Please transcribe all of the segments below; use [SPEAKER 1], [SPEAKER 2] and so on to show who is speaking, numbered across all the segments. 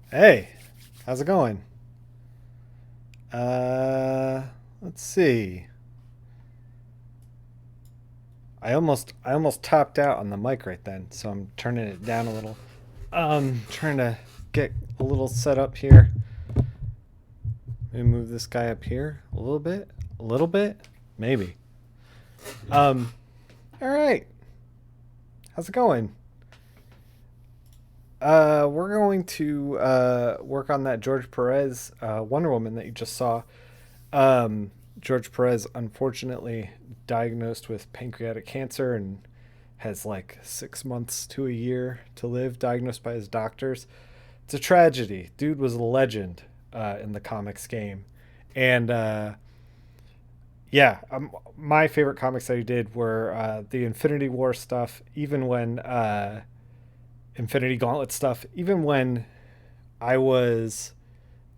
[SPEAKER 1] Hey, how's it going? Let's see. I almost topped out on the mic right then, so I'm turning it down a little. Trying to get a little set up here. Maybe move this guy up here a little bit. A little bit? Maybe. Um, all right. How's it going? We're going to work on that George Perez Wonder Woman that you just saw. Um, George Perez, unfortunately, diagnosed with pancreatic cancer and has like 6 months to a year to live, diagnosed by his doctors. It's a tragedy. Dude was a legend in the comics game. And yeah, my favorite comics that he did were the Infinity War stuff, even when Infinity Gauntlet stuff, even when I was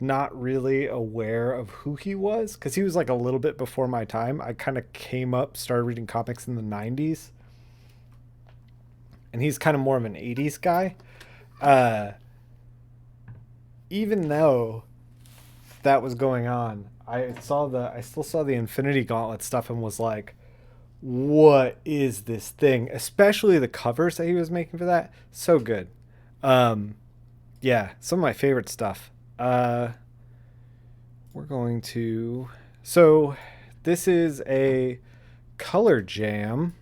[SPEAKER 1] not really aware of who he was because he was like a little bit before my time. I kind of came up, started reading comics in the 90s, and he's kind of more of an 80s guy. Uh, even though that was going on, I still saw the Infinity Gauntlet stuff and was like, what is this thing? Especially the covers that he was making for that. So good. Um, yeah, some of my favorite stuff. We're going to. So, this is a color jam.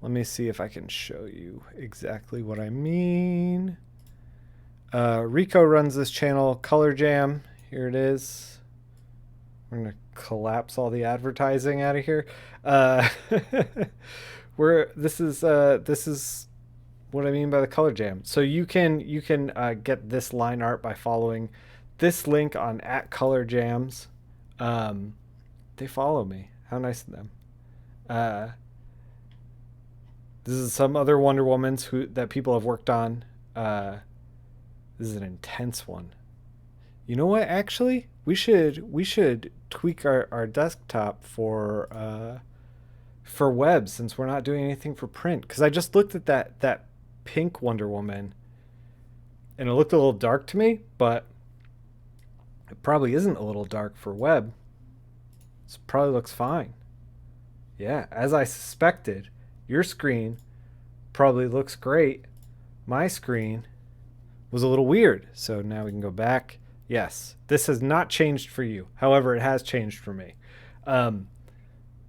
[SPEAKER 1] Let me see if I can show you exactly what I mean. Rico runs this channel, Color Jam. Here it is. We're gonna collapse all the advertising out of here. Uh, we're this is what I mean by the color jam. So you can get this line art by following this link on at Color Jams. Um, they follow me. How nice of them. Uh, this is some other Wonder Womans who that people have worked on. This is an intense one. You know what? Actually, we should tweak our desktop for web since we're not doing anything for print. Because I just looked at that pink Wonder Woman and it looked a little dark to me, but it probably isn't a little dark for web. It probably looks fine. Yeah, as I suspected, your screen probably looks great. My screen was a little weird. So now we can go back. Yes, this has not changed for you. However, it has changed for me. Um,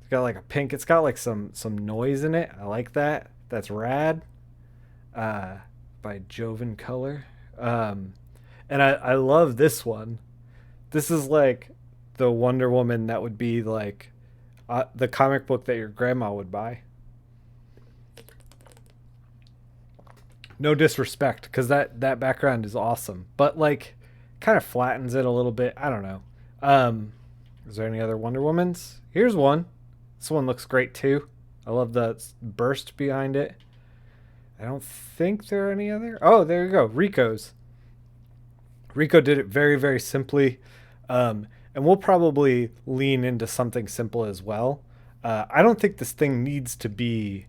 [SPEAKER 1] it's got like a pink. It's got like some noise in it. I like that. That's rad. Uh, by Joven Color. Um, and I love this one. This is like the Wonder Woman that would be like the comic book that your grandma would buy. No disrespect, because that background is awesome, but like kind of flattens it a little bit. I don't know. Um, is there any other Wonder Womans? Here's one. This one looks great too. I love the burst behind it. I don't think there are any other. Oh, there you go. Rico's. Rico did it very, very simply. And we'll probably lean into something simple as well. I don't think this thing needs to be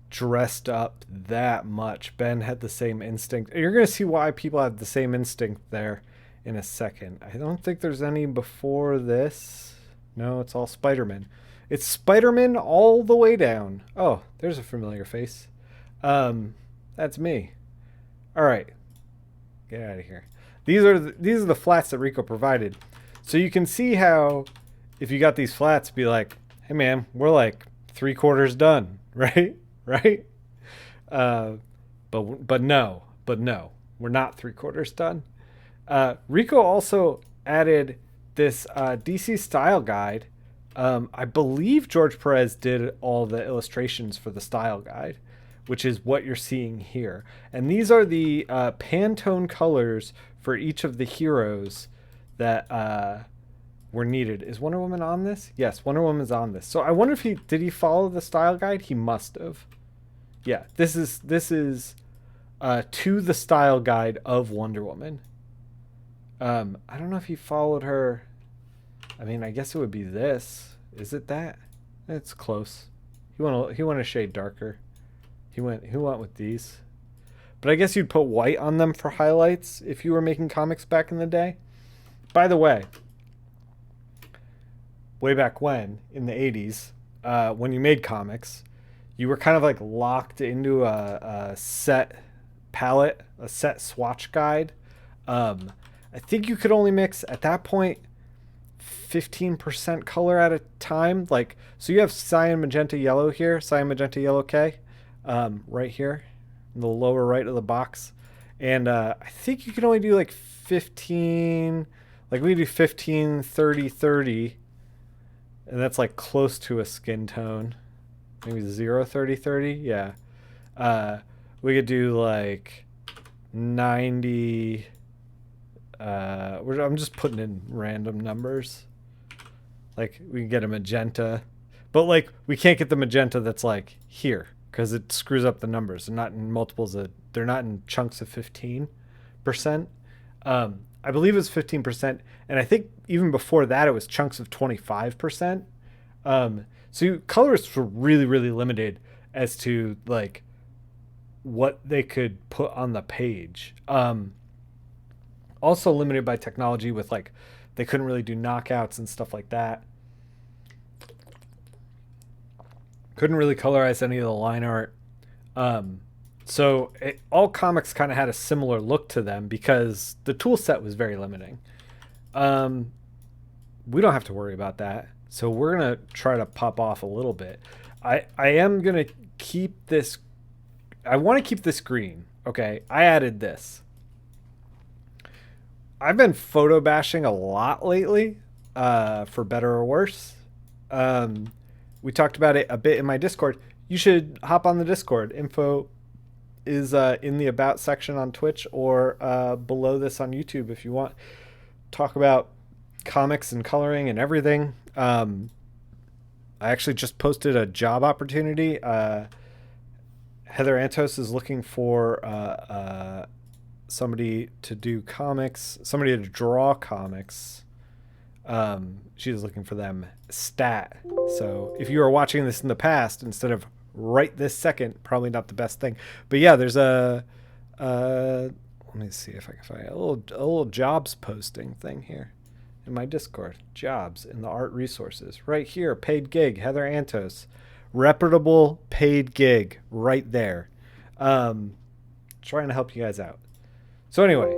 [SPEAKER 1] dressed up that much. Ben had the same instinct. You're going to see why people have the same instinct there in a second. I don't think there's any before this. No, it's all Spider Man. It's Spider Man all the way down. Oh, there's a familiar face. That's me. All right, get out of here. These are the flats that Rico provided. So you can see how if you got these flats, be like, hey man, we're like 3/4 done, right? Right? Uh, but no, we're not 3/4 done. Rico also added this DC style guide. I believe George Perez did all the illustrations for the style guide, which is what you're seeing here. And these are the Pantone colors for each of the heroes that were needed. Is Wonder Woman on this? Yes, Wonder Woman's on this. So I wonder if he follow the style guide? He must have. Yeah, this is to the style guide of Wonder Woman. I don't know if he followed her. I mean, I guess it would be this. Is it that? It's close. He went a shade darker. He went with these. But I guess you'd put white on them for highlights if you were making comics back in the day. By the way, way back when, in the 80s, when you made comics, you were kind of like locked into a set palette, a set swatch guide. I think you could only mix at that point 15% color at a time. Like, so you have cyan, magenta, yellow here, cyan, magenta, yellow, K, right here in the lower right of the box. And I think you can only do like 15, like we do 15, 30, 30. And that's like close to a skin tone. Maybe 0, 30, 30. Yeah. We could do like 90. I'm just putting in random numbers. Like we can get a magenta, but like we can't get the magenta that's like here because it screws up the numbers. They're not in multiples. They're not in chunks of 15%. I believe it's 15%, and I think even before that it was chunks of 25%. So colorists were really, really limited as to like what they could put on the page. Also limited by technology with like they couldn't really do knockouts and stuff like that. Couldn't really colorize any of the line art. So all comics kind of had a similar look to them because the tool set was very limiting. We don't have to worry about that. So we're going to try to pop off a little bit. I am going to keep this. I want to keep this green. Okay. I added this. I've been photo bashing a lot lately, for better or worse. We talked about it a bit in my Discord. You should hop on the Discord. Info is in the About section on Twitch or below this on YouTube if you want. Talk about comics and coloring and everything. I actually just posted a job opportunity. Heather Antos is looking for somebody to do comics, somebody to draw comics. She's looking for them stat. So if you are watching this in the past, instead of right this second, probably not the best thing. But yeah, there's a let me see if I can find a little jobs posting thing here in my Discord. Jobs in the art resources right here. Paid gig, Heather Antos, reputable paid gig right there. Trying to help you guys out. So anyway,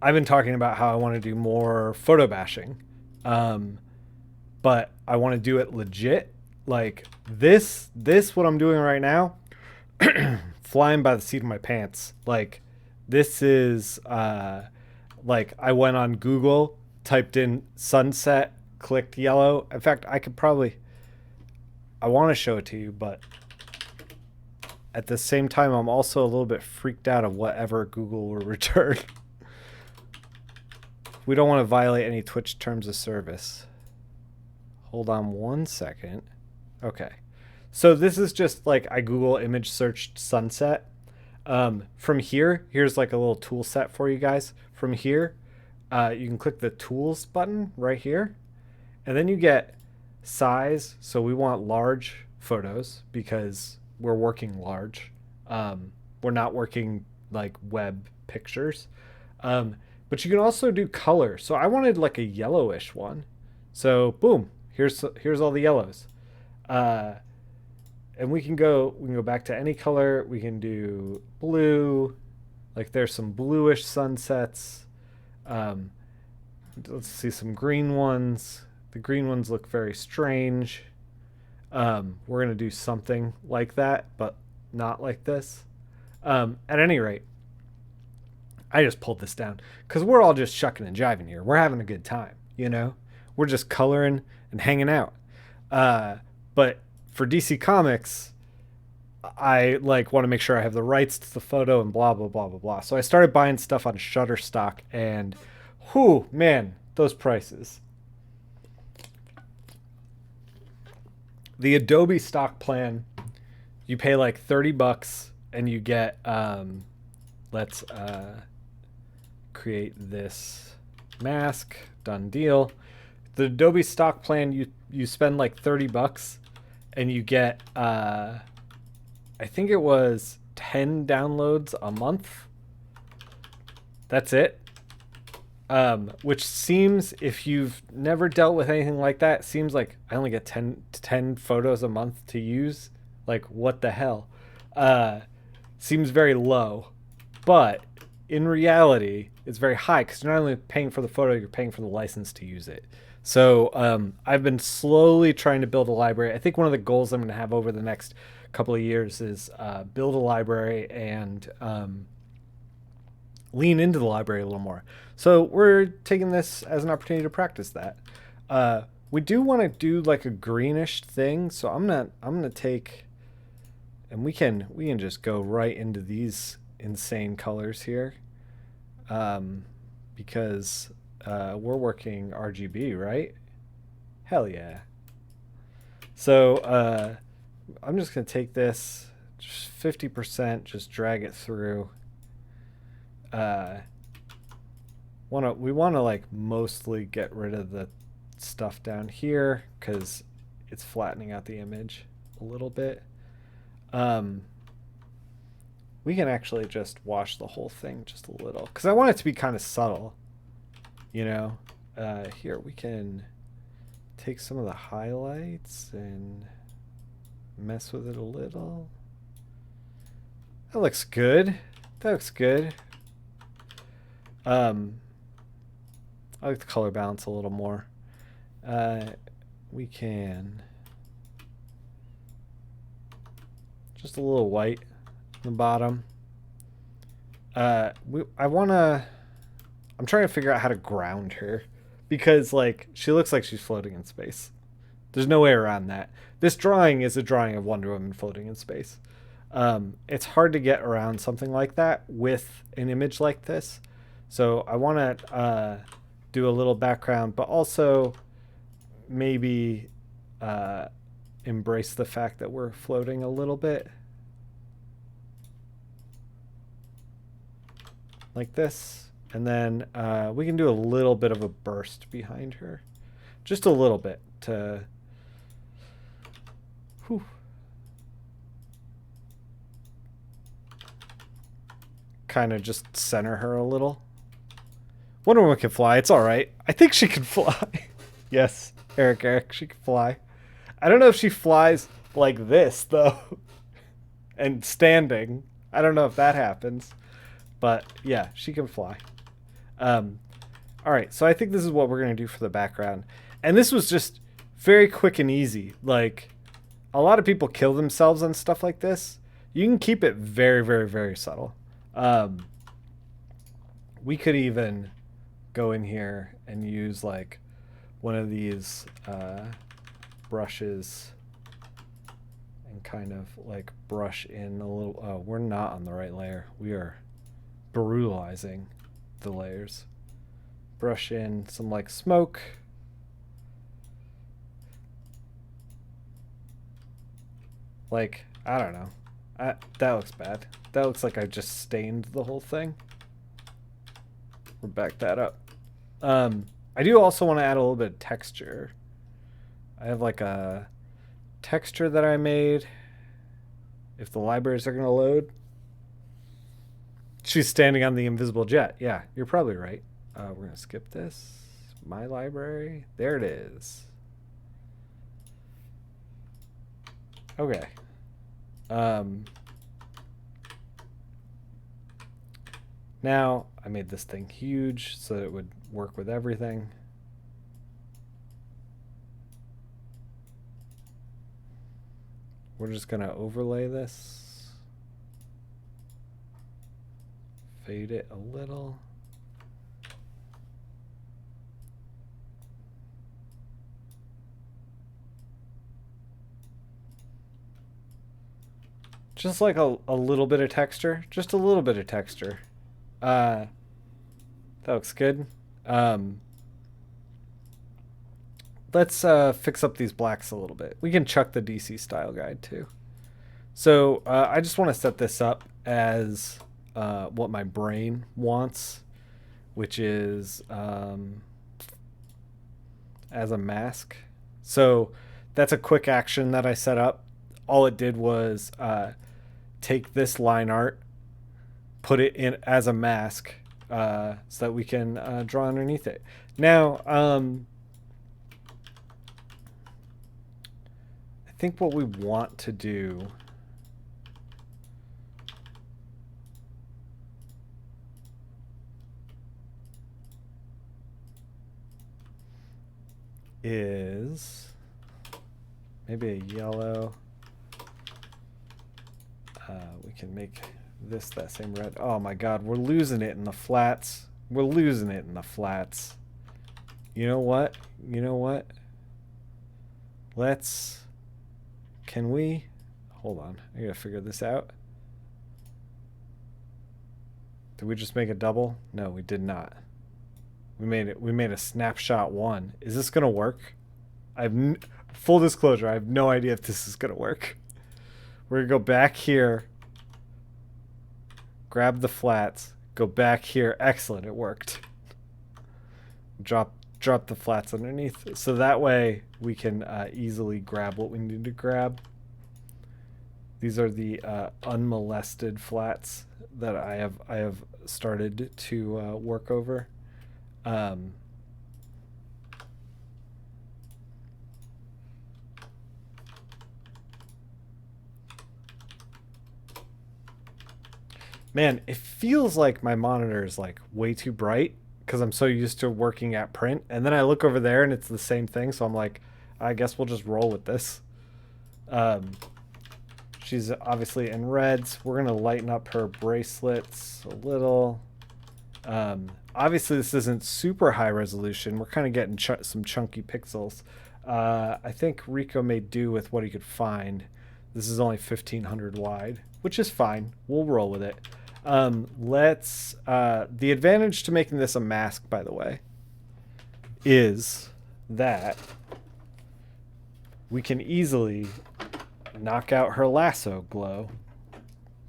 [SPEAKER 1] I've been talking about how I want to do more photo bashing, but I want to do it legit. Like this, what I'm doing right now, flying by the seat of my pants. Like this is, like I went on Google, typed in sunset, clicked yellow. In fact, I want to show it to you, but at the same time, I'm also a little bit freaked out of whatever Google will return. We don't want to violate any Twitch terms of service. Hold on one second. Okay. So this is just like I Google image searched sunset. From here, here's like a little tool set for you guys. From here, you can click the tools button right here. And then you get size. So we want large photos because we're working large. We're not working like web pictures. But you can also do color. So I wanted like a yellowish one. So boom, here's all the yellows. And we can go back to any color. We can do blue. Like there's some bluish sunsets. Let's see some green ones. The green ones look very strange. We're going to do something like that, but not like this. At any rate, I just pulled this down because we're all just shucking and jiving here. We're having a good time, you know? We're just coloring and hanging out. But for DC Comics, I like want to make sure I have the rights to the photo and blah, blah, blah, blah, blah. So I started buying stuff on Shutterstock and whew, man, those prices. The Adobe stock plan, you pay like $30 and you get, let's create this mask, done deal. The Adobe stock plan, you spend like $30 and you get, I I think it was 10 downloads a month. That's it. Which seems, if you've never dealt with anything like that, seems like I only get 10 photos a month to use. Like, what the hell? Seems very low. But in reality, it's very high because you're not only paying for the photo, you're paying for the license to use it. So I've been slowly trying to build a library. I think one of the goals I'm going to have over the next couple of years is build a library and lean into the library a little more. So we're taking this as an opportunity to practice that. We do want to do like a greenish thing, so I'm gonna take, and we can just go right into these insane colors here, because we're working RGB, right? Hell yeah. So I'm just gonna take this, just 50%, just drag it through. We want to like mostly get rid of the stuff down here because it's flattening out the image a little bit. We can actually just wash the whole thing just a little because I want it to be kind of subtle, you know. Here we can take some of the highlights and mess with it a little. That looks good. That looks good. I like the color balance a little more. We can just a little white on the bottom. I'm trying to figure out how to ground her because like she looks like she's floating in space. There's no way around that. This drawing is a drawing of Wonder Woman floating in space. It's hard to get around something like that with an image like this. So I want to do a little background, but also maybe embrace the fact that we're floating a little bit. Like this. And then we can do a little bit of a burst behind her. Just a little bit to... Whew. Kind of just center her a little. Wonder Woman can fly. It's all right. I think she can fly. Yes, Eric, she can fly. I don't know if she flies like this, though. And standing. I don't know if that happens. But, yeah, she can fly. All right, so I think this is what we're going to do for the background. And this was just very quick and easy. Like, a lot of people kill themselves on stuff like this. You can keep it very, very, very subtle. We could even go in here and use like one of these brushes and kind of like brush in a little. Oh, we're not on the right layer. We are brutalizing the layers. Brush in some like smoke. Like, I don't know. That looks bad. That looks like I just stained the whole thing. We'll back that up. I do also want to add a little bit of texture. I have like a texture that I made. If the libraries are going to load. She's standing on the invisible jet. Yeah, you're probably right. We're going to skip this. My library. There it is. Okay. Now, I made this thing huge so that it would work with everything. We're just going to overlay this. Fade it a little. Just like a little bit of texture. Just a little bit of texture. That looks good. Let's fix up these blacks a little bit. We can chuck the DC style guide too. So I just want to set this up as what my brain wants, which is as a mask. So that's a quick action that I set up. All it did was take this line art, put it in as a mask, so that we can draw underneath it. Now, I think what we want to do is maybe a yellow. We can make this that same red. Oh my god, we're losing it in the flats. We're losing it in the flats. You know what? You know what? Let's... Can we... Hold on. I gotta figure this out. Did we just make a double? No, we did not. We made it. We made a snapshot one. Is this gonna work? Full disclosure, I have no idea if this is gonna work. We're gonna go back here, grab the flats, go back here. Excellent, it worked. Drop the flats underneath, so that way we can easily grab what we need to grab. These are the unmolested flats that I have started to work over. Man, it feels like my monitor is like way too bright because I'm so used to working at print, and then I look over there and it's the same thing, so I'm like, I guess we'll just roll with this. She's obviously in reds. We're gonna lighten up her bracelets a little. Obviously this isn't super high resolution. We're kind of getting some chunky pixels. I think Rico made do with what he could find. This is only 1500 wide, which is fine. We'll roll with it. The advantage to making this a mask, by the way, is that we can easily knock out her lasso glow.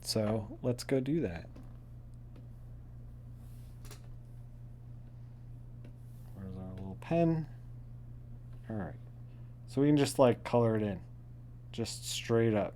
[SPEAKER 1] So let's go do that. Where's our little pen? All right. So we can just like color it in, just straight up.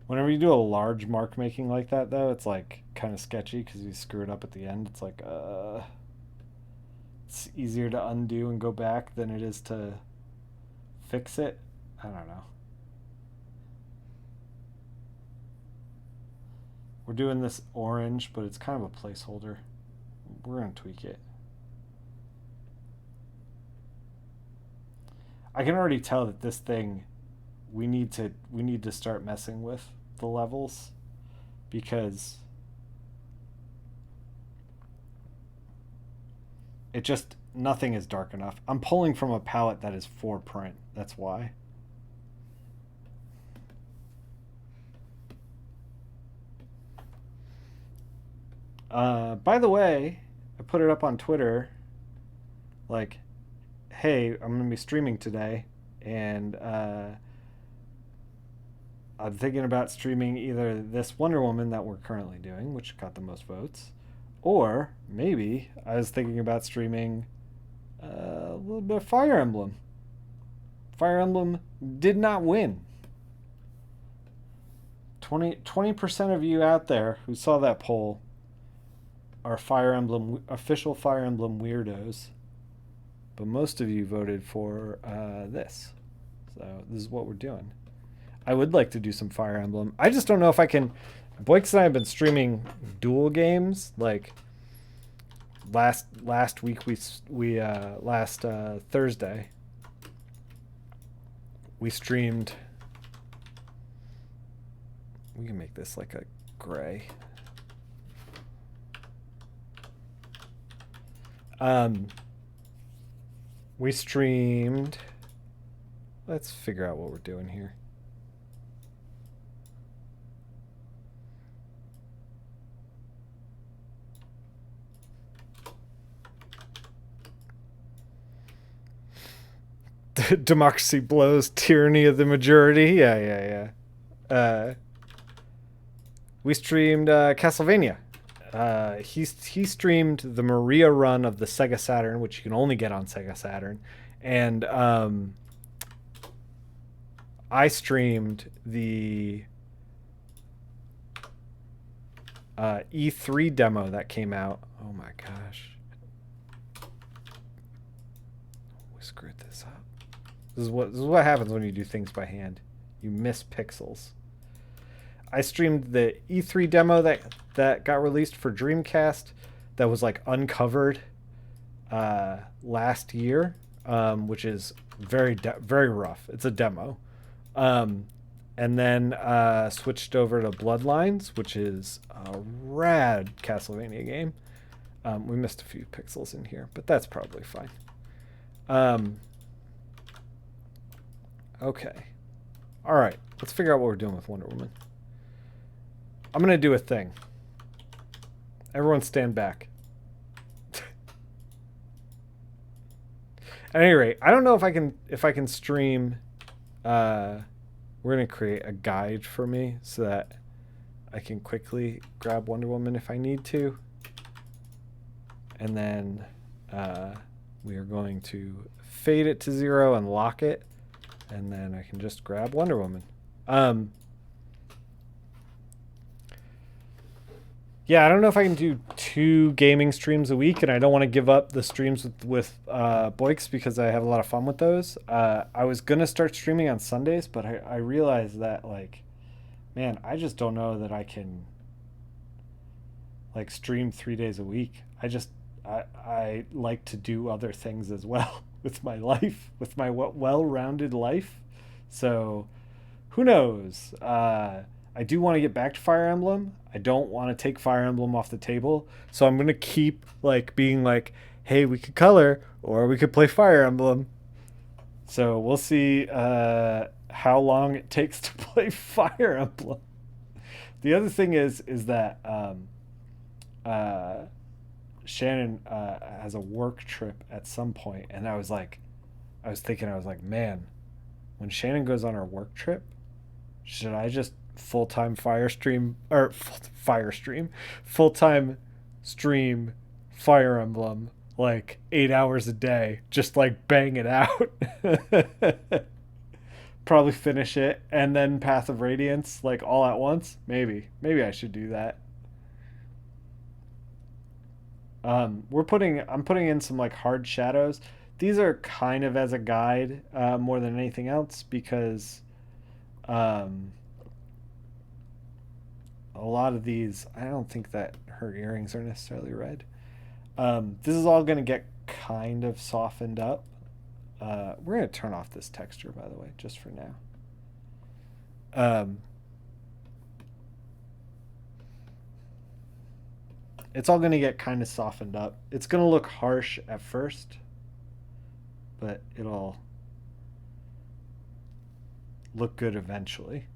[SPEAKER 1] Whenever you do a large mark making like that, though, it's like kind of sketchy because you screw it up at the end. It's like, it's easier to undo and go back than it is to fix it. I don't know. We're doing this orange, but it's kind of a placeholder. We're gonna tweak it. I can already tell that this thing we need to start messing with the levels, because it just, nothing is dark enough. I'm pulling from a palette that is for print. That's why. By the way, I put it up on Twitter, like, hey, I'm gonna be streaming today, and I'm thinking about streaming either this Wonder Woman that we're currently doing, which got the most votes, or maybe I was thinking about streaming a little bit of Fire Emblem. Fire Emblem did not win. 20% of you out there who saw that poll are Fire Emblem, official Fire Emblem weirdos, but most of you voted for this. So this is what we're doing. I would like to do some Fire Emblem. I just don't know if I can. Boyks and I have been streaming dual games. Like last week, last Thursday, we streamed. We can make this like a gray. We streamed. Let's figure out what we're doing here. Democracy blows, tyranny of the majority. Yeah. We streamed Castlevania. He streamed the Maria run of the Sega Saturn, which you can only get on Sega Saturn, and I streamed the E3 demo that came out. Oh my gosh, we screwed this up. This is what happens when you do things by hand. You miss pixels. I streamed the E3 demo that got released for Dreamcast that was like uncovered last year, which is very rough. It's a demo. And then switched over to Bloodlines, which is a rad Castlevania game. We missed a few pixels in here, but that's probably fine. Okay. All right. Let's figure out what we're doing with Wonder Woman. I'm going to do a thing. Everyone stand back. At any rate, I don't know if I can stream. We're going to create a guide for me so that I can quickly grab Wonder Woman if I need to. And then we are going to fade it to 0 and lock it. And then I can just grab Wonder Woman. Yeah, I don't know if I can do 2 gaming streams a week, and I don't want to give up the streams with Boix because I have a lot of fun with those. I was going to start streaming on Sundays, but I realized that, like, man, I just don't know that I can, like, stream 3 days a week. I like to do other things as well with my life, with my well-rounded life. So, who knows? I do want to get back to Fire Emblem. I don't want to take Fire Emblem off the table. So I'm going to keep like being like, hey, we could color or we could play Fire Emblem. So we'll see how long it takes to play Fire Emblem. The other thing is that Shannon has a work trip at some point, and I was thinking, man, when Shannon goes on her work trip, should I just full-time full-time stream Fire Emblem like 8 hours a day, just like bang it out? Probably finish it and then Path of Radiance like all at once. Maybe I should do that. I'm putting in some like hard shadows. These are kind of as a guide more than anything else, because a lot of these, I don't think that her earrings are necessarily red. This is all going to get kind of softened up. We're going to turn off this texture, by the way, just for now. It's all going to get kind of softened up. It's going to look harsh at first, but it'll look good eventually.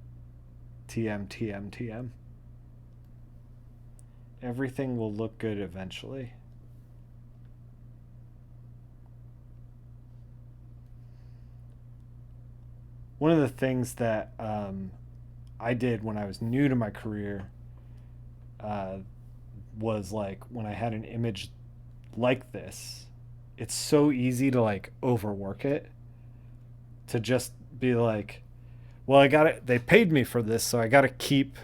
[SPEAKER 1] TM, TM, TM. Everything will look good eventually. One of the things that I did when I was new to my career was like when I had an image like this, it's so easy to like overwork it, to just be like, well, I got it. They paid me for this, so I got to keep.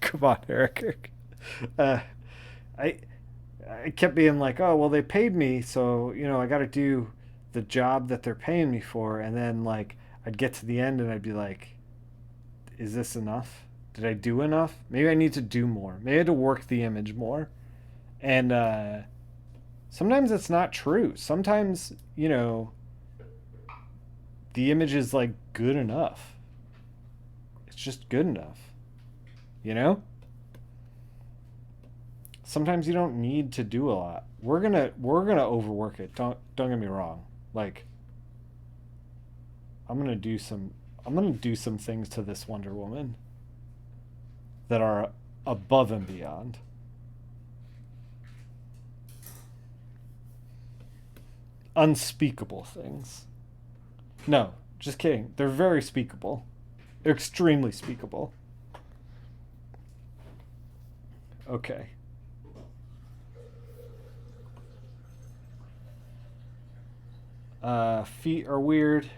[SPEAKER 1] Come on, Eric. I kept being like, oh, well, they paid me, so I got to do the job that they're paying me for, and then like I'd get to the end and I'd be like, is this enough? Did I do enough? Maybe I need to do more. Maybe I had to work the image more. And sometimes it's not true. Sometimes, the image is like good enough. It's just good enough. Sometimes you don't need to do a lot. We're gonna overwork it. Don't get me wrong. Like, I'm gonna do some things to this Wonder Woman that are above and beyond. Unspeakable things. No, just kidding. They're very speakable. They're extremely speakable. Okay. Feet are weird.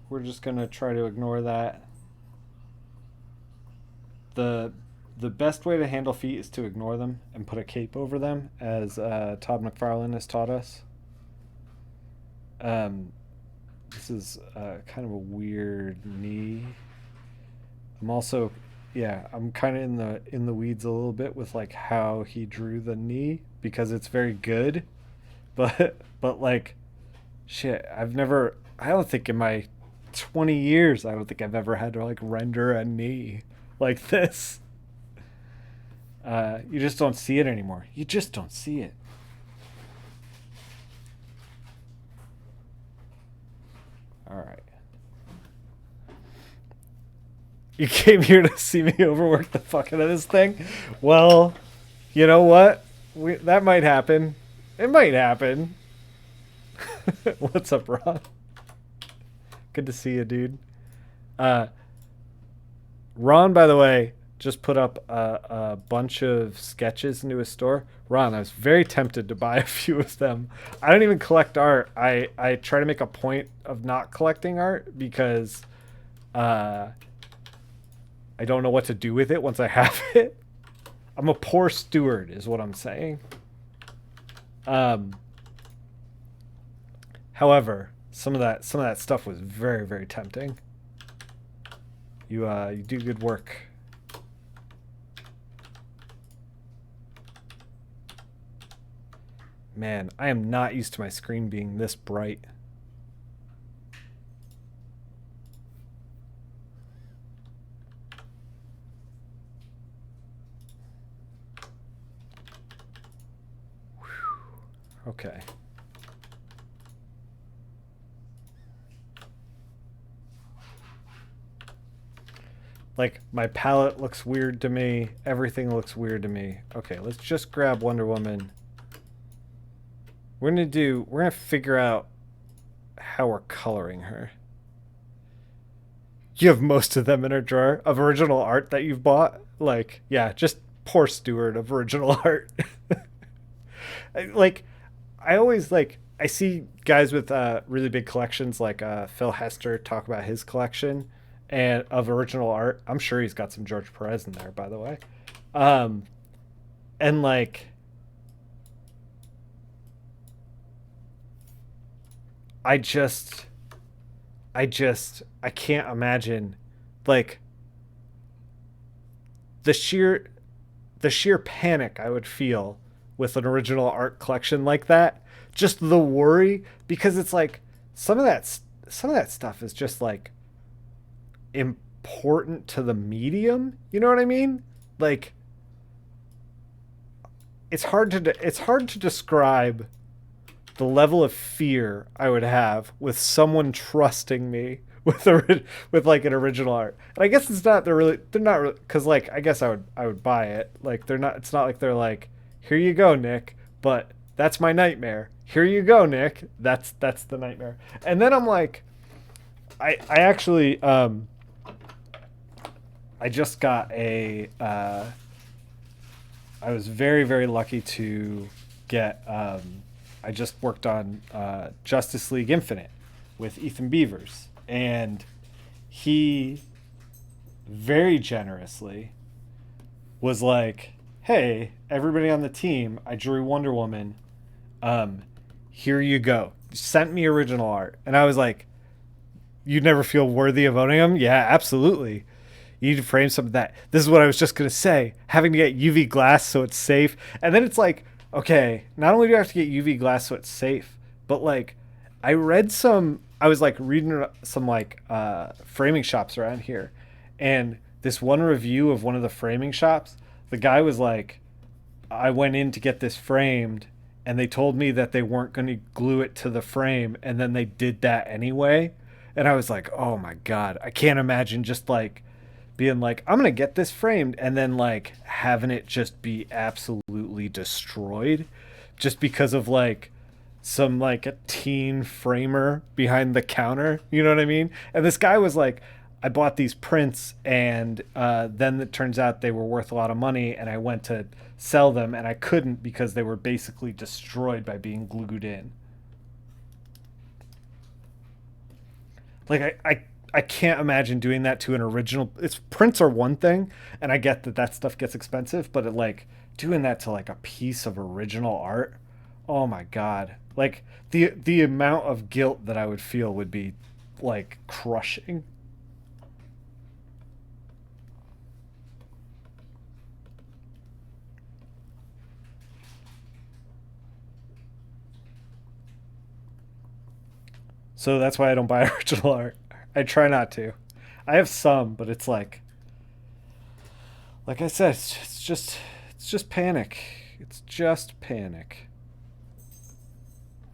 [SPEAKER 1] We're just gonna try to ignore that. the The best way to handle feet is to ignore them and put a cape over them, as Todd McFarlane has taught us. Um, this is kind of a weird knee. I'm also, yeah, I'm kind of in the weeds a little bit with like how he drew the knee because it's very good, but like, shit, I don't think in my 20 years, I don't think I've ever had to like render a knee like this. You just don't see it anymore. You just don't see it. All right. You came here to see me overwork the fuck out of this thing? Well, you know what? That might happen. It might happen. What's up, Ron? Good to see you, dude. Uh, Ron, by the way, just put up a bunch of sketches into his store. Ron, I was very tempted to buy a few of them. I don't even collect art. I try to make a point of not collecting art because I don't know what to do with it once I have it. I'm a poor steward, is what I'm saying. However, some of that stuff was very, very tempting. You do good work. Man, I am not used to my screen being this bright. Whew. Okay. Like, my palette looks weird to me. Everything looks weird to me. Okay, let's just grab Wonder Woman. We're gonna figure out how we're coloring her. You have most of them in a drawer of original art that you've bought. Like, yeah, just poor steward of original art. Like, I always like I see guys with really big collections like Phil Hester talk about his collection and of original art. I'm sure he's got some George Perez in there, by the way. Um, and like I just I can't imagine like the sheer the sheer panic I would feel with an original art collection like that. Just the worry because it's like some of that some of that stuff is just like important to the medium. You know what I mean? Like it's hard to describe the level of fear I would have with someone trusting me with with like an original art. And I guess it's not they're not really because like I guess I would buy it. Like they're not it's not like they're like here you go Nick, but that's my nightmare. Here you go Nick. That's the nightmare. And then I'm like I actually I just got a I was very, very lucky to get. I just worked on Justice League Infinite with Ethan Beavers, and he very generously was like, "Hey, everybody on the team, I drew Wonder Woman. Here you go." Sent me original art, and I was like, "You'd never feel worthy of owning them?" Yeah, absolutely. You need to frame some of that. This is what I was just going to say. Having to get UV glass so it's safe. And then it's like, okay, not only do I have to get UV glass so it's safe, but like I was like reading some like framing shops around here. And this one review of one of the framing shops, the guy was like, I went in to get this framed and they told me that they weren't going to glue it to the frame. And then they did that anyway. And I was like, oh my God, I can't imagine just like, being like, I'm gonna get this framed, and then like having it just be absolutely destroyed, just because of like some like a teen framer behind the counter. You know what I mean? And this guy was like, I bought these prints, and then it turns out they were worth a lot of money, and I went to sell them, and I couldn't because they were basically destroyed by being glued in. Like I can't imagine doing that to an original. It's prints are one thing, and I get that that stuff gets expensive, but like doing that to like a piece of original art, oh my god! Like the amount of guilt that I would feel would be like crushing. So that's why I don't buy original art. I try not to. I have some, but it's like I said, it's just panic. It's just panic.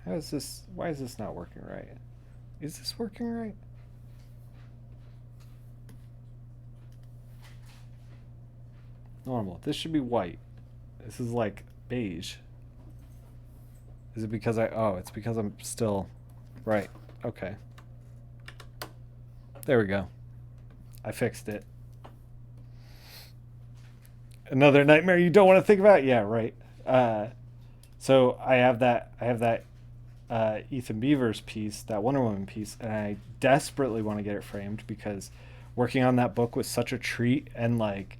[SPEAKER 1] How is this? Why is this not working right? Is this working right? Normal. This should be white. This is like beige. Is it because I? Oh, it's because I'm still. Right. Okay. There we go. I fixed it. Another nightmare you don't want to think about? Yeah, right. So I have that. I have that Ethan Beaver's piece, that Wonder Woman piece, and I desperately want to get it framed because working on that book was such a treat, and like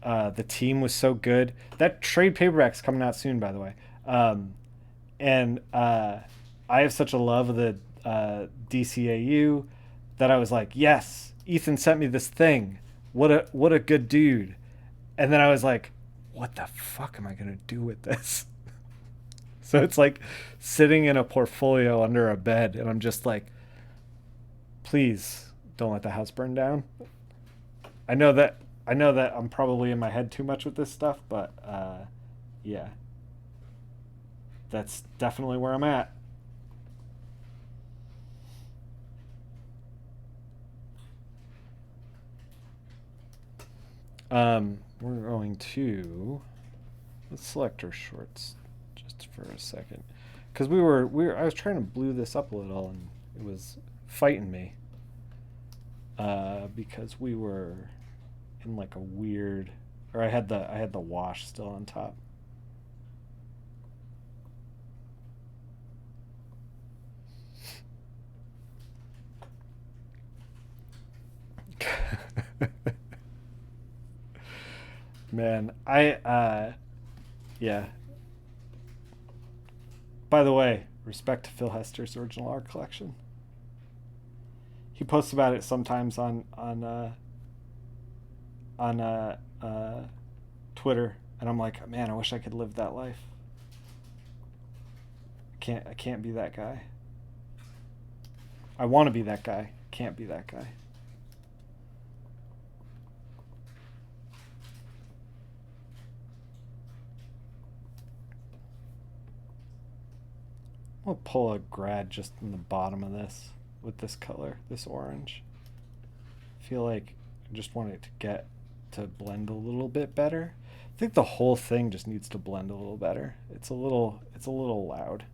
[SPEAKER 1] the team was so good. That trade paperback's coming out soon, by the way. And I have such a love of the DCAU that I was like, yes, Ethan sent me this thing. What a good dude. And then I was like, what the fuck am I gonna do with this? So it's like sitting in a portfolio under a bed, and I'm just like, please don't let the house burn down. I know that I know that I'm probably in my head too much with this stuff, but yeah, that's definitely where I'm at. We're going to let's select our shorts just for a second, because I was trying to blue this up a little, and it was fighting me because we were in like a weird, or I had the wash still on top. Man, I yeah. By the way, respect to Phil Hester's original art collection. He posts about it sometimes on Twitter, and I'm like, man, I wish I could live that life. I can't be that guy. I want to be that guy. Can't be that guy. I'll pull a grad just in the bottom of this with this color, this orange. I feel like I just want it to get to blend a little bit better. I think the whole thing just needs to blend a little better. It's a little loud.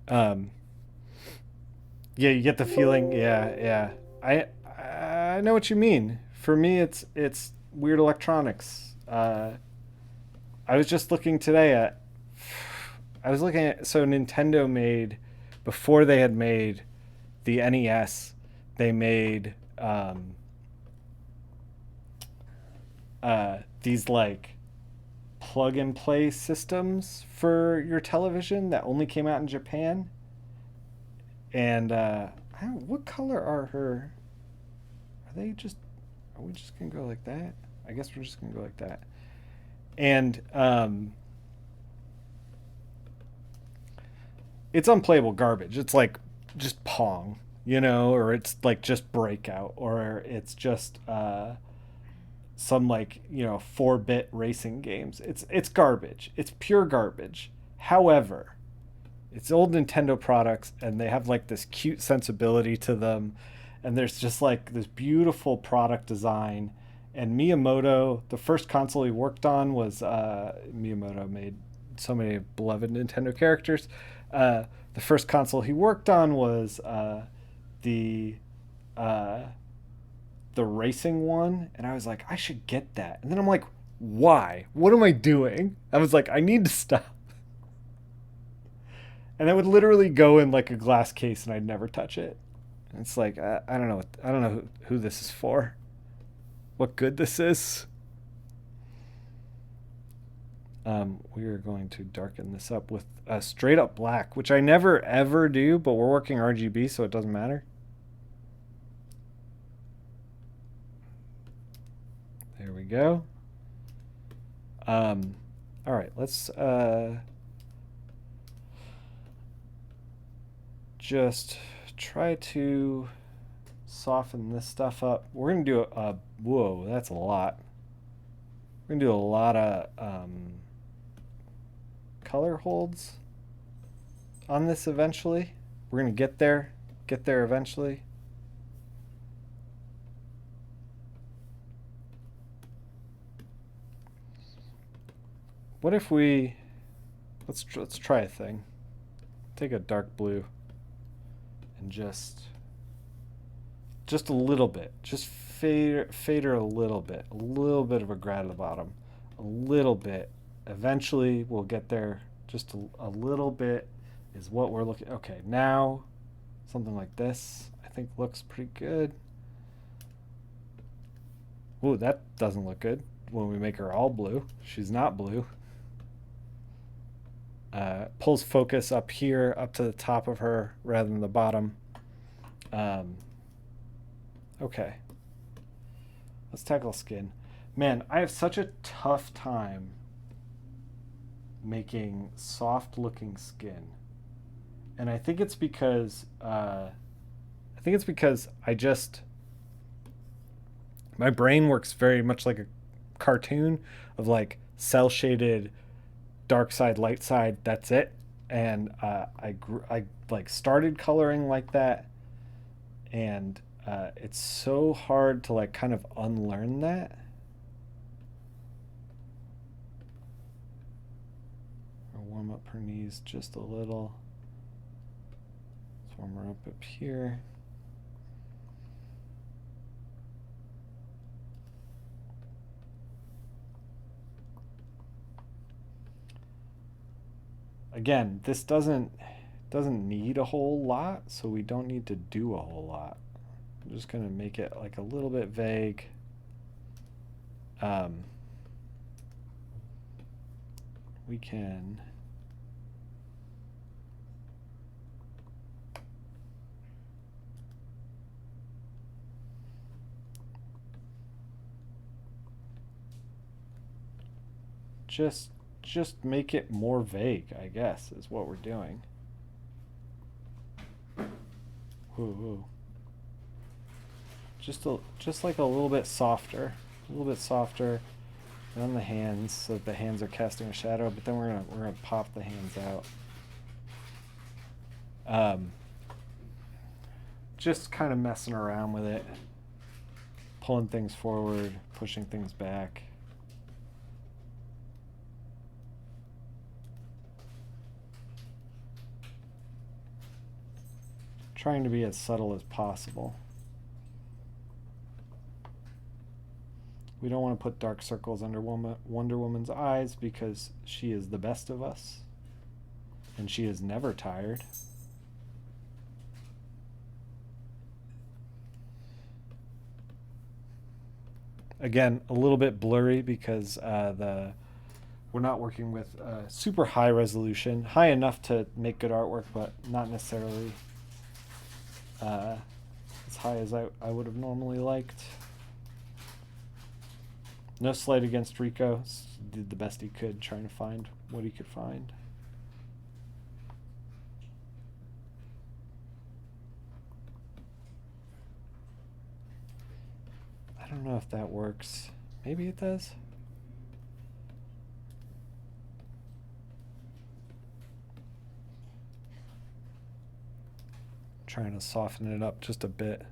[SPEAKER 1] Um, yeah, you get the feeling. Yeah, yeah. I know what you mean. For me, it's weird electronics. I was just looking today at. I was looking at so Nintendo made before they had made the NES, they made these like plug and play systems for your television that only came out in Japan. And I don't, what color are her? Are they just? Are we just gonna go like that? I guess we're just gonna go like that. And it's unplayable garbage. It's like just Pong, or it's like just Breakout, or it's just some like 4-bit racing games. It's garbage. It's pure garbage. However, it's old Nintendo products, and they have like this cute sensibility to them, and there's just like this beautiful product design. And Miyamoto, the first console he worked on was Miyamoto made so many beloved Nintendo characters. The first console he worked on was the the racing one, and I was like, I should get that. And then I'm like, why? What am I doing? I was like, I need to stop. And I would literally go in like a glass case and I'd never touch it. And it's like, I don't know. I don't know who this is for. What good this is. We are going to darken this up with a straight up black, which I never ever do, but we're working RGB, so it doesn't matter. There we go. All right, let's just try to soften this stuff up. We're gonna do a whoa, that's a lot. We're gonna do a lot of color holds on this eventually. We're gonna get there eventually. What if we let's try a thing. Take a dark blue and just a little bit, just fade her a little bit of a grad at the bottom, a little bit. Eventually we'll get there. Just a little bit is what we're looking. Okay, now something like this I think looks pretty good. Ooh, that doesn't look good when we make her all blue. She's not blue. Pulls focus up here, up to the top of her rather than the bottom. Okay. Let's tackle skin. Man, I have such a tough time making soft looking skin. And I think it's because I just my brain works very much like a cartoon of like cell shaded dark side, light side, that's it. And I like started coloring like that, and it's so hard to like kind of unlearn that. Or warm up her knees just a little. Let's warm her up here. Again, this doesn't need a whole lot, so we don't need to do a whole lot. I'm just gonna make it like a little bit vague. We can just make it more vague, I guess, is what we're doing. Ooh. Just like a little bit softer. A little bit softer on the hands so that the hands are casting a shadow, but then we're gonna pop the hands out. Just kind of messing around with it. Pulling things forward, pushing things back. Trying to be as subtle as possible. We don't want to put dark circles under Wonder Woman's eyes because she is the best of us. And she is never tired. Again, a little bit blurry because we're not working with super high resolution. High enough to make good artwork, but not necessarily as high as I would have normally liked. No slight against Rico. Did the best he could trying to find what he could find. I don't know if that works. Maybe it does. Trying to soften it up just a bit.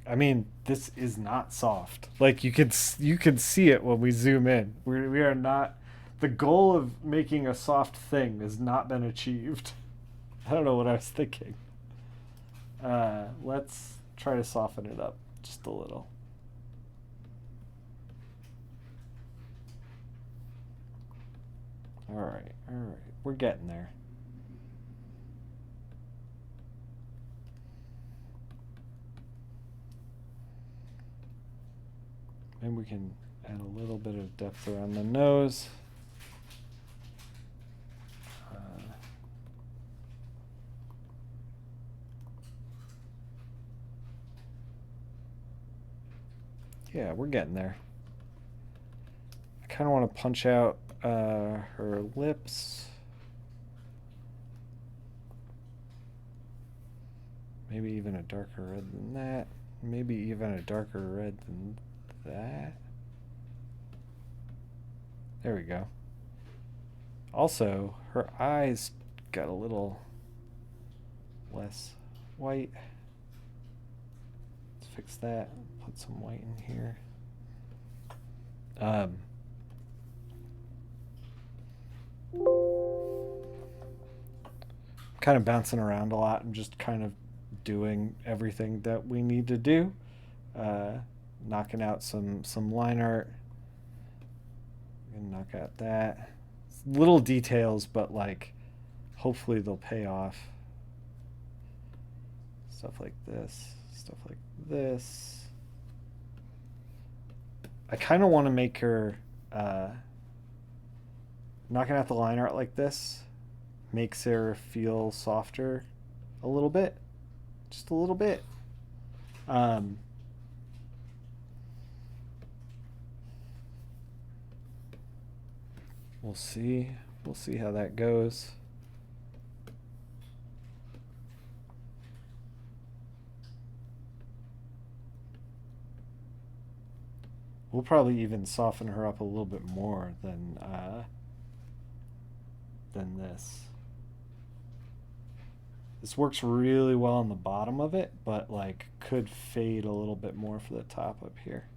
[SPEAKER 1] I mean, this is not soft. Like you can see it when we zoom in. We are not. The goal of making a soft thing has not been achieved. I don't know what I was thinking. Let's try to soften it up just a little. All right, all right. We're getting there. Maybe we can add a little bit of depth around the nose. Yeah, we're getting there. I kind of want to punch out her lips. Maybe even a darker red than that. Maybe even a darker red than that. There we go. Also, her eyes got a little less white. Let's fix that. Put some white in here. Kind of bouncing around a lot and just kind of doing everything that we need to do. Knocking out some line art. Gonna knock out that. Little details, but like hopefully they'll pay off. Stuff like this. Stuff like this. I kind of want to make her knocking out the line art like this makes her feel softer a little bit. Just a little bit. We'll see. We'll see how that goes. We'll probably even soften her up a little bit more than this. This works really well on the bottom of it, but like could fade a little bit more for the top up here.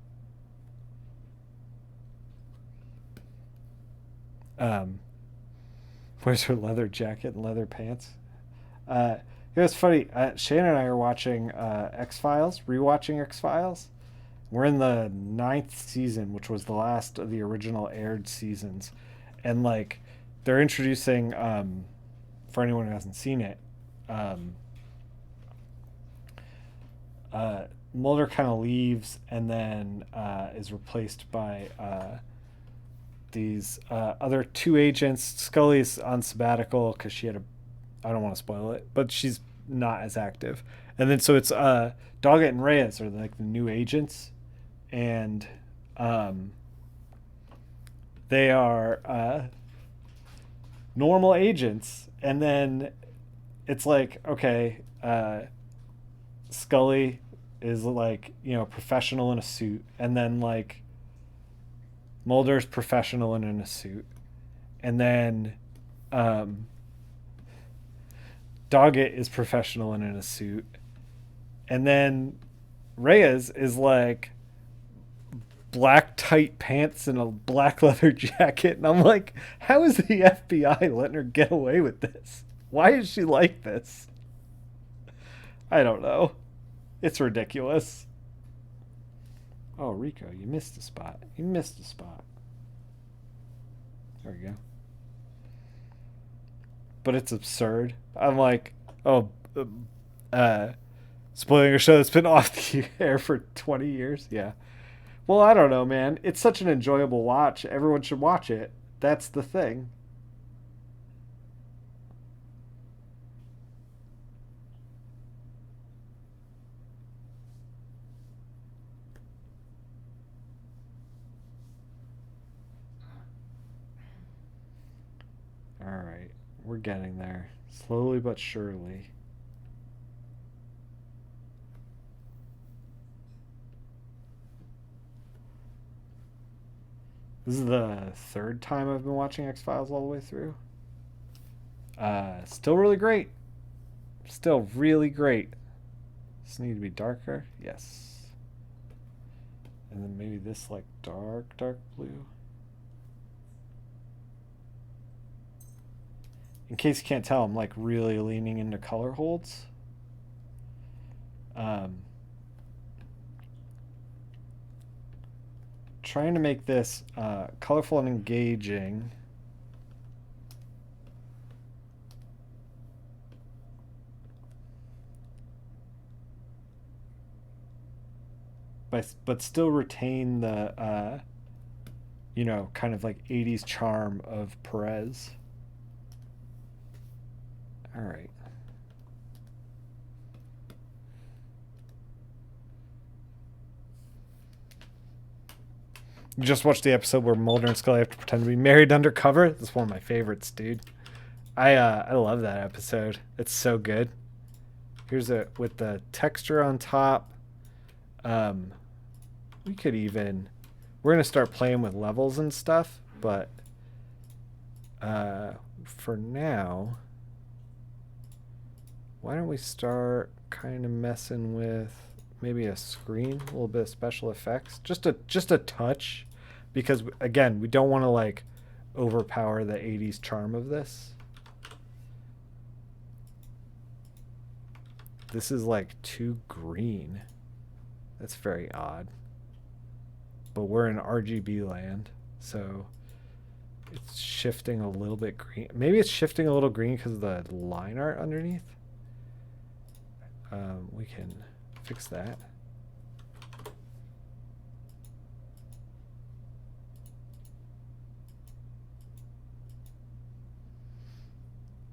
[SPEAKER 1] Where's her leather jacket and leather pants? It was funny. Shannon and I are watching X-Files, rewatching X-Files. We're in the 9th season, which was the last of the original aired seasons. And like they're introducing, for anyone who hasn't seen it, Mulder kind of leaves and then is replaced by these other 2 agents. Scully's on sabbatical because she had a, I don't want to spoil it, but she's not as active. And then so it's Doggett and Reyes are like the new agents, and they are normal agents. And then it's like, okay, Scully is like, you know, professional in a suit, and then like Mulder's professional and in a suit, and then Doggett is professional and in a suit, and then Reyes is like black tight pants and a black leather jacket, and I'm like, how is the FBI letting her get away with this? Why is she like this? I don't know. It's ridiculous. Oh, Rico, you missed a spot. You missed a spot. There we go. But it's absurd. I'm like, oh, spoiling a show that's been off the air for 20 years? Yeah. Well, I don't know, man. It's such an enjoyable watch. Everyone should watch it. That's the thing. All right. We're getting there. Slowly but surely. This is the 3rd time I've been watching X-Files all the way through. Still really great. Still really great. Does it need to be darker? Yes. And then maybe this like dark blue. In case you can't tell, I'm like really leaning into color holds. Um, Trying to make this colorful and engaging. But still retain the kind of like 80s charm of Perez. All right. You just watched the episode where Mulder and Scully have to pretend to be married undercover. That's one of my favorites, dude. I love that episode. It's so good. Here's it with the texture on top. We could even we're gonna start playing with levels and stuff, but for now, why don't we start kind of messing with maybe a screen, a little bit of special effects, just a touch, because again, we don't want to like overpower the 80s charm of this. This is like too green. That's very odd. But we're in RGB land, so it's shifting a little bit green. Maybe it's shifting a little green because of the line art underneath. We can fix that.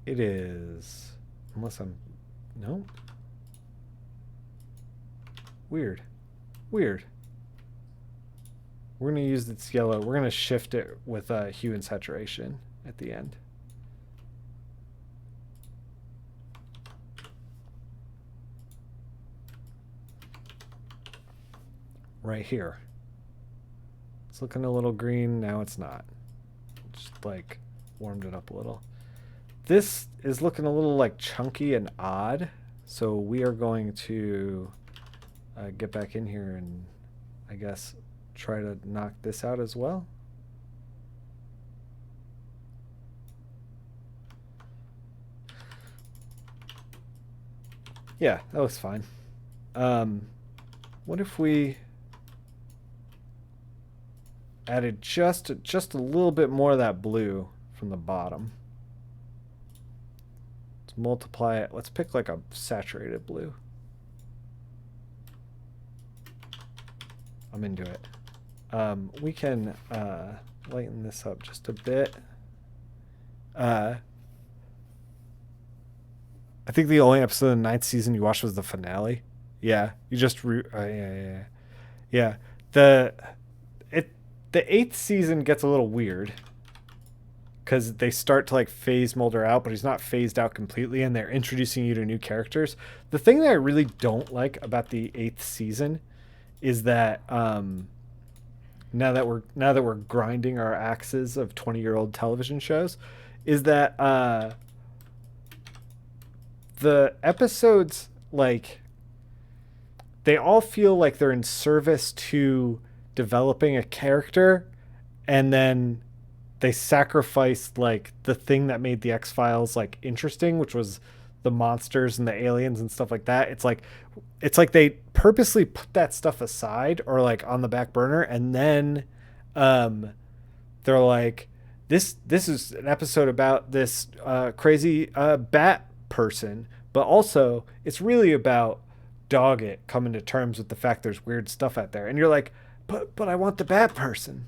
[SPEAKER 1] It is, unless I'm, no. Weird. We're going to use its yellow. We're going to shift it with hue and saturation at the end. Right here. It's looking a little green. Now it's not. Just like warmed it up a little. This is looking a little like chunky and odd. So we are going to get back in here and I guess try to knock this out as well. Yeah, that looks fine. What if we added just a little bit more of that blue from the bottom? Let's multiply it. Let's pick like a saturated blue. I'm into it. We can lighten this up just a bit. I think the only episode of the 9th season you watched was the finale. Yeah, you just yeah. The 8th season gets a little weird because they start to like phase Mulder out, but he's not phased out completely, and they're introducing you to new characters. The thing that I really don't like about the 8th season is that now that we're grinding our axes of 20-year-old television shows, is that the episodes, like, they all feel like they're in service to developing a character, and then they sacrificed like the thing that made the X-Files like interesting, which was the monsters and the aliens and stuff like that. It's like they purposely put that stuff aside or like on the back burner, and then they're like, this is an episode about this crazy bat person, but also it's really about Doggett coming to terms with the fact there's weird stuff out there, and you're like, but I want the bat person.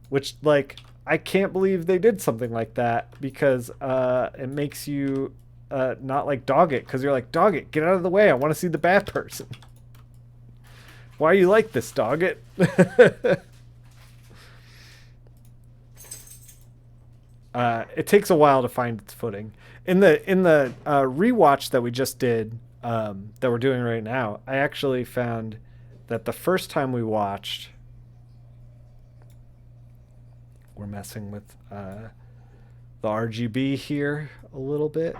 [SPEAKER 1] Which, like, I can't believe they did something like that, because it makes you not like Doggett, because you're like, Doggett, get out of the way, I want to see the bat person. Why are you like this, Doggett? It takes a while to find its footing. In the rewatch that we just did, that we're doing right now, I actually found that the first time we watched, we're messing with the RGB here a little bit,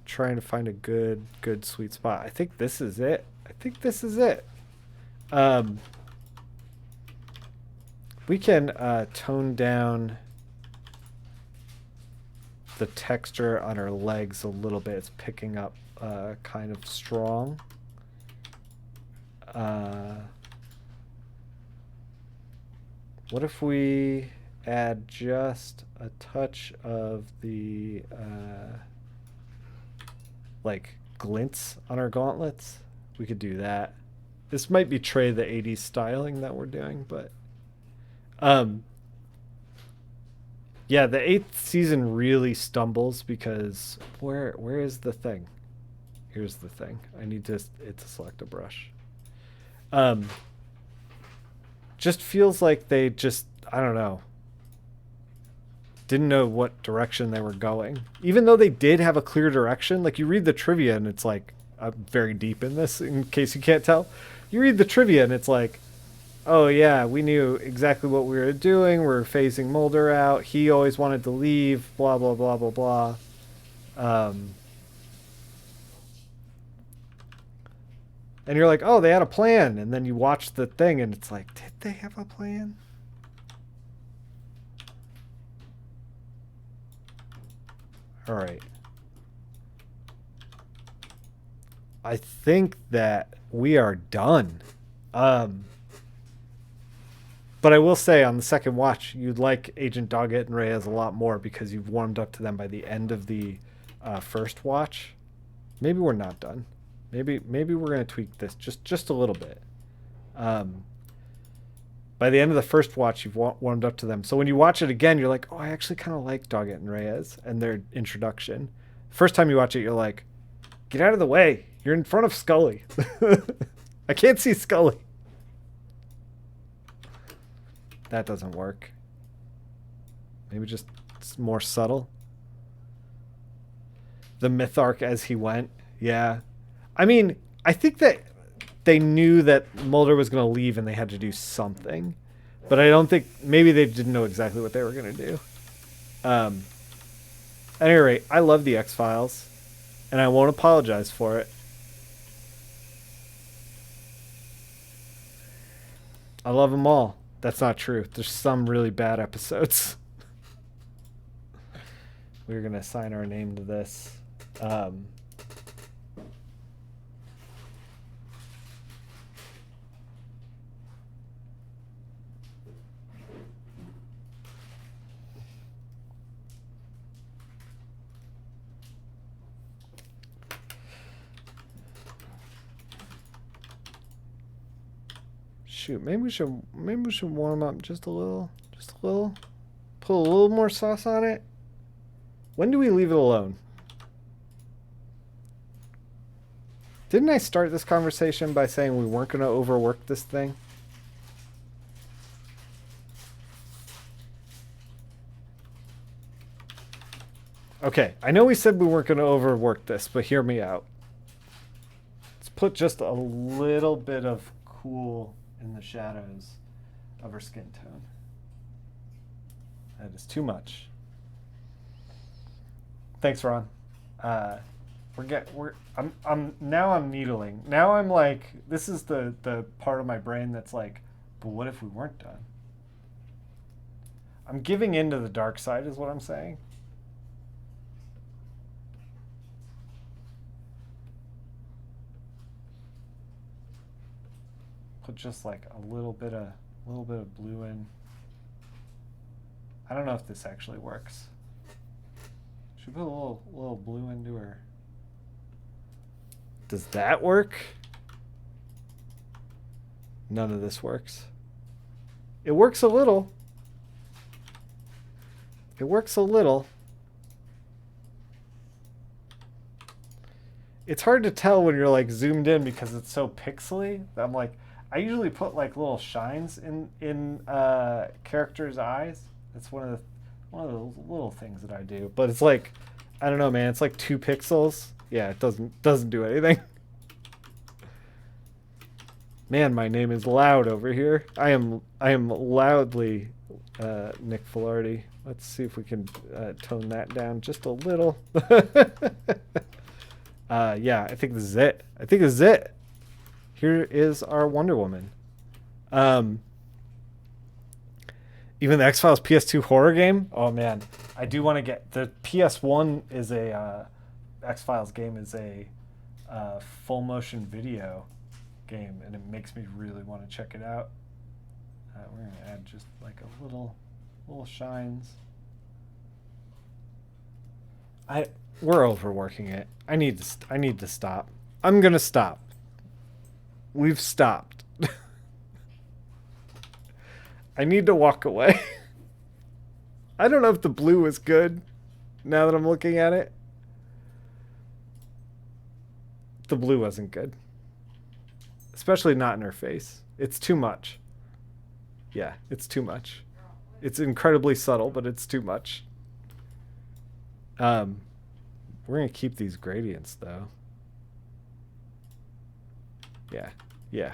[SPEAKER 1] trying to find a good sweet spot. I think this is it. Um, we can tone down the texture on her legs a little bit. It's picking up kind of strong. What if we add just a touch of the like glints on our gauntlets? We could do that. This might betray the 80s styling that we're doing, but yeah, the 8th season really stumbles because where is the thing? Here's the thing. I need to select a brush. Just feels like they just, I don't know, didn't know what direction they were going. Even though they did have a clear direction, like you read the trivia and it's like, I'm very deep in this in case you can't tell. You read the trivia and it's like, oh yeah, we knew exactly what we were doing. We're phasing Mulder out. He always wanted to leave, blah, blah, blah, blah, blah. And you're like, oh, they had a plan. And then you watch the thing and it's like, did they have a plan? All right. I think that we are done. But I will say on the second watch, you'd like Agent Doggett and Reyes a lot more because you've warmed up to them by the end of the first watch. Maybe we're not done. Maybe we're gonna tweak this just a little bit. By the end of the first watch, you've warmed up to them. So when you watch it again, you're like, oh, I actually kind of like Doggett and Reyes and their introduction. First time you watch it, you're like, get out of the way. You're in front of Scully. I can't see Scully. That doesn't work. Maybe just more subtle. The myth arc as he went. Yeah. I mean, I think that they knew that Mulder was going to leave and they had to do something. But I don't think, maybe they didn't know exactly what they were going to do. At any rate, I love the X-Files. And I won't apologize for it. I love them all. That's not true. There's some really bad episodes. We're going to assign our name to this. Shoot, maybe we should warm up just a little. Put a little more sauce on it. When do we leave it alone? Didn't I start this conversation by saying we weren't going to overwork this thing? Okay, I know we said we weren't going to overwork this, but hear me out. Let's put just a little bit of cool in the shadows of her skin tone. That is too much. Thanks, Ron. I'm needling. Now I'm like, this is the part of my brain that's like, but what if we weren't done? I'm giving in to the dark side is what I'm saying. Put just like a little bit of blue in. I don't know if this actually works. Should we put a little blue into her. Does that work? None of this works. It works a little. It works a little. It's hard to tell when you're like zoomed in because it's so pixely. I'm like, I usually put like little shines in characters' eyes. It's one of the little things that I do. But it's like, I don't know, man. It's like 2 pixels. Yeah, it doesn't do anything. Man, my name is loud over here. I am loudly Nick Filardi. Let's see if we can tone that down just a little. Yeah, I think this is it. here is our Wonder Woman. Um, Even the X-Files PS2 horror game. Oh man, I do want to get the PS1 is a X-Files game is a full motion video game, and it makes me really want to check it out. We're gonna add just like a little shines. We're overworking it. I need to stop. I'm gonna stop. We've stopped. I need to walk away. I don't know if the blue is good now that I'm looking at it. The blue wasn't good. Especially not in her face. It's too much. Yeah, it's too much. It's incredibly subtle, but it's too much. We're going to keep these gradients, though. Yeah, yeah.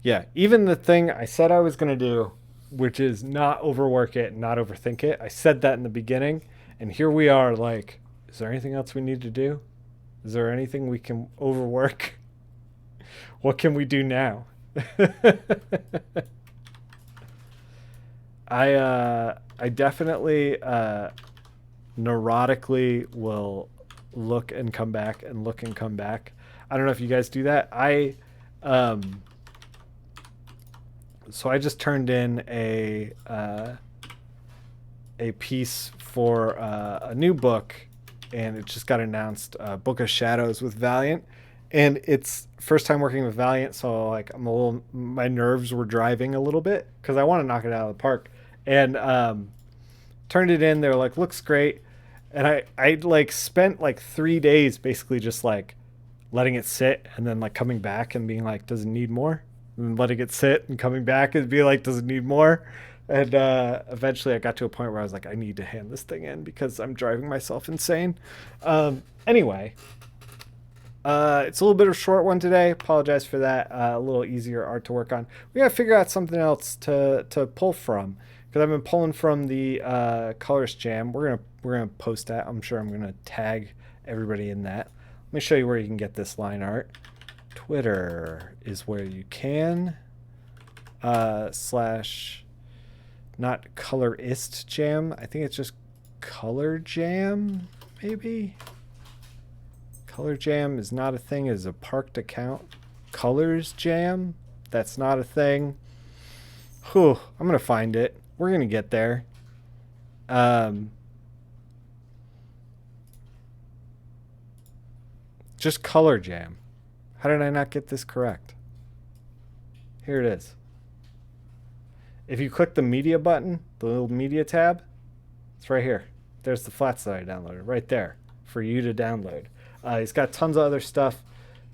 [SPEAKER 1] Yeah, even the thing I said I was going to do, which is not overwork it, not overthink it. I said that in the beginning, and here we are like, is there anything else we need to do? Is there anything we can overwork? What can we do now? I definitely neurotically will look and come back and look and come back. I don't know if you guys do that. So I just turned in a piece for a new book, and it just got announced, Book of Shadows with Valiant, and it's first time working with Valiant, so like my nerves were driving a little bit because I want to knock it out of the park, and turned it in. They were like, looks great, and I like spent like 3 days basically just like letting it sit and then like coming back and being like, does it need more? And letting it sit and coming back and be like, does it need more? And eventually I got to a point where I was like, I need to hand this thing in because I'm driving myself insane. Anyway, it's a little bit of a short one today. Apologize for that. A little easier art to work on. We got to figure out something else to pull from, because I've been pulling from the Colors Jam. We're gonna post that. I'm sure I'm gonna tag everybody in that. Let me show you where you can get this line art. Twitter is where you can slash not colorist jam. I think it's just color jam, maybe. Color jam is not a thing, is a parked account. Colors jam, that's not a thing. Whew, I'm gonna find it. We're gonna get there. Just color jam. How did I not get this correct? Here it is. If you click the media button, the little media tab, it's right here. There's the flats that I downloaded right there for you to download. He's got tons of other stuff.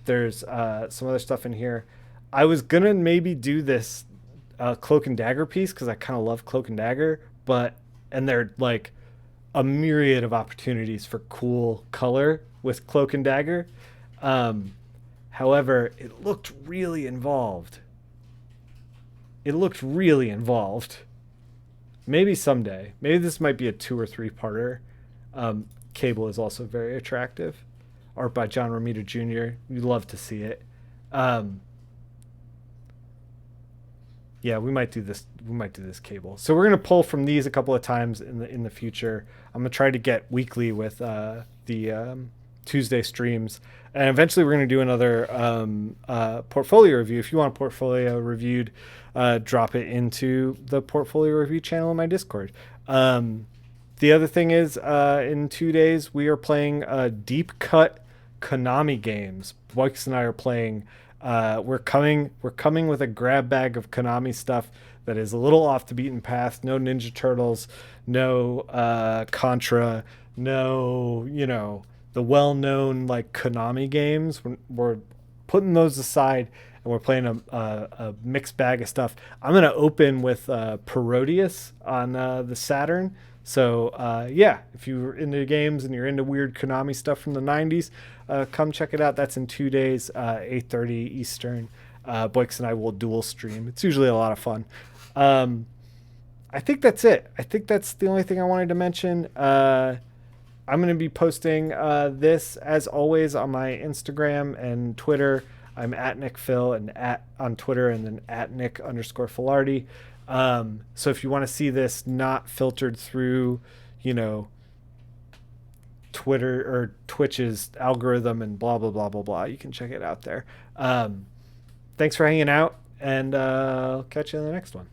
[SPEAKER 1] There's some other stuff in here. I was going to maybe do this Cloak and Dagger piece because I kind of love Cloak and Dagger, and they're like a myriad of opportunities for cool color with Cloak and Dagger. However, it looked really involved. Maybe someday. Maybe this might be a 2 or 3 parter. Cable is also very attractive. Art by John Romita Jr. We'd love to see it. Yeah, we might do this. We might do this Cable. So we're gonna pull from these a couple of times in the future. I'm gonna try to get weekly with the Tuesday streams, and eventually we're going to do another portfolio review. If you want a portfolio reviewed, drop it into the portfolio review channel in my Discord. The other thing is, in 2 days we are playing deep cut Konami games. Boyks and I are playing. We're coming with a grab bag of Konami stuff that is a little off the beaten path. No Ninja Turtles, no Contra, no the well-known like Konami games. We're putting those aside, and we're playing a mixed bag of stuff. I'm gonna open with Parodius on the Saturn. So yeah, if you're into games and you're into weird Konami stuff from the 90s, come check it out. That's in 2 days, 8:30 Eastern. Boyks and I will dual stream. It's usually a lot of fun. I think that's it. I think that's the only thing I wanted to mention. I'm going to be posting this as always on my Instagram and Twitter. I'm at Nick Phil and at on Twitter, and then at Nick underscore Filardi. So if you want to see this not filtered through, you know, Twitter or Twitch's algorithm and blah blah blah blah blah, you can check it out there. Thanks for hanging out, and I'll catch you in the next one.